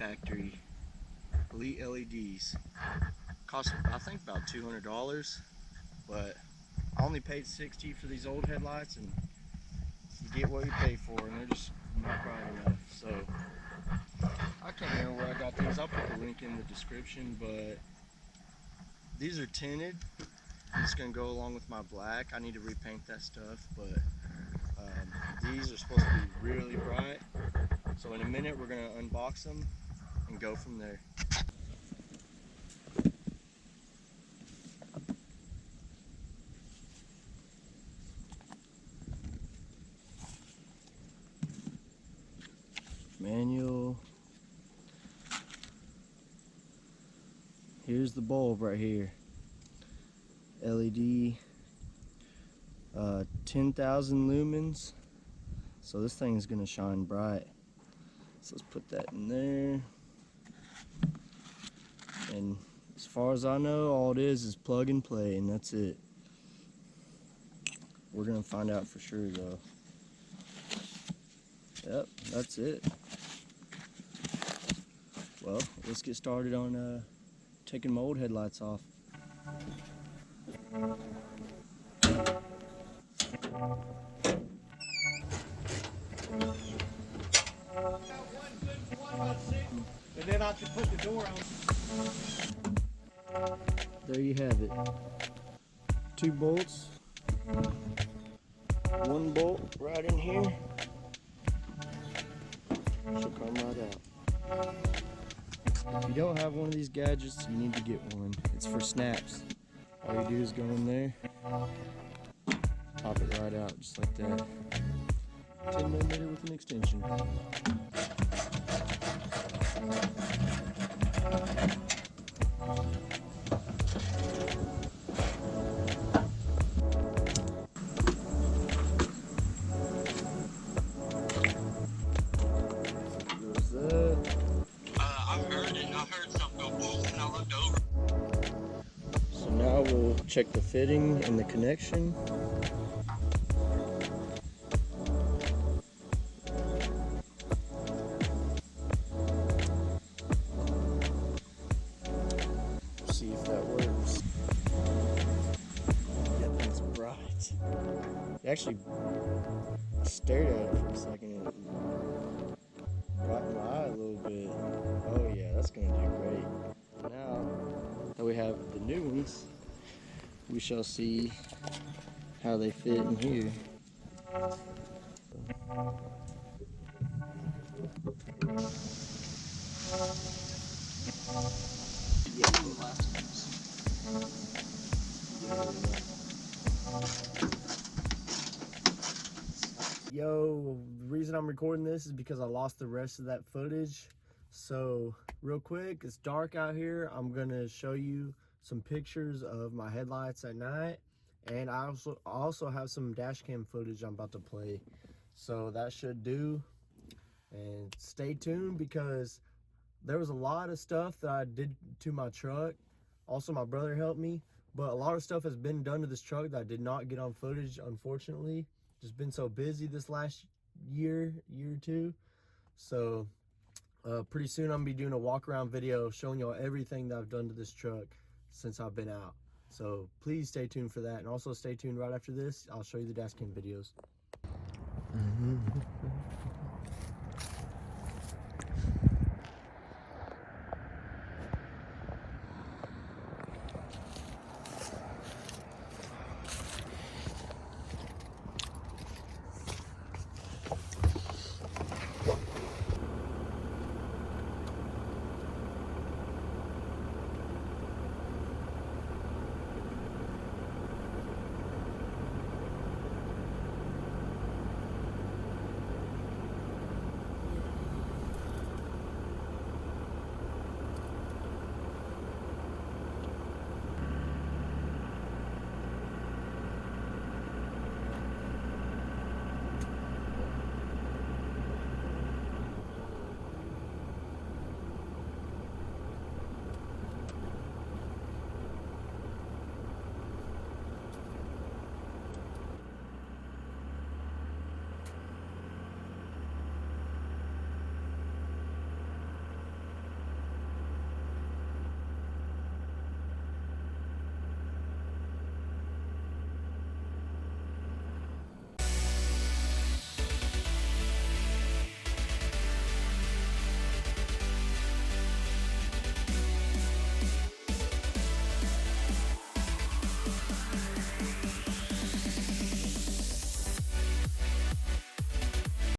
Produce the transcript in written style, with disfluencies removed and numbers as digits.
factory Elite LEDs. Cost I think about $200, but I only paid $60 for these old headlights, and you get what you pay for, and they're just not bright enough. So I can't remember where I got these. I'll put the link in the description, but these are tinted. It's gonna go along with my black. I need to repaint that stuff, but these are supposed to be really bright. So in a minute we're gonna unbox them and go from there. Manual. Here's the bulb right here. LED, 10,000 lumens. So this thing's gonna shine bright. So let's put that in there. And as far as I know, all it is plug and play, and that's it. We're gonna find out for sure though. Yep, that's it. Well, let's get started on taking my old headlights off. And then I can put the door on. There you have it. 2 bolts. 1 bolt right in here. Should come right out. If you don't have one of these gadgets, you need to get one. It's for snaps. All you do is go in there, pop it right out just like that. 10mm with an extension. So now we'll check the fitting and the connection. See if that works. Yeah, it's bright. You actually stared at it for a second. It brought my eye a little bit. Oh yeah, that's gonna do great. Now that we have the new ones, we shall see how they fit in here. Yo, the reason I'm recording this is because I lost the rest of that footage. So real quick, it's dark out here. I'm gonna show you some pictures of my headlights at night, and I also have some dash cam footage I'm about to play. So that should do, and stay tuned because there was a lot of stuff that I did to my truck. Also, my brother helped me, but a lot of stuff has been done to this truck that I did not get on footage, unfortunately. Just been so busy this last year or two. So pretty soon I'm gonna be doing a walk around video showing y'all everything that I've done to this truck since I've been out. So please stay tuned for that, and also stay tuned right after this. I'll show you the dash cam videos.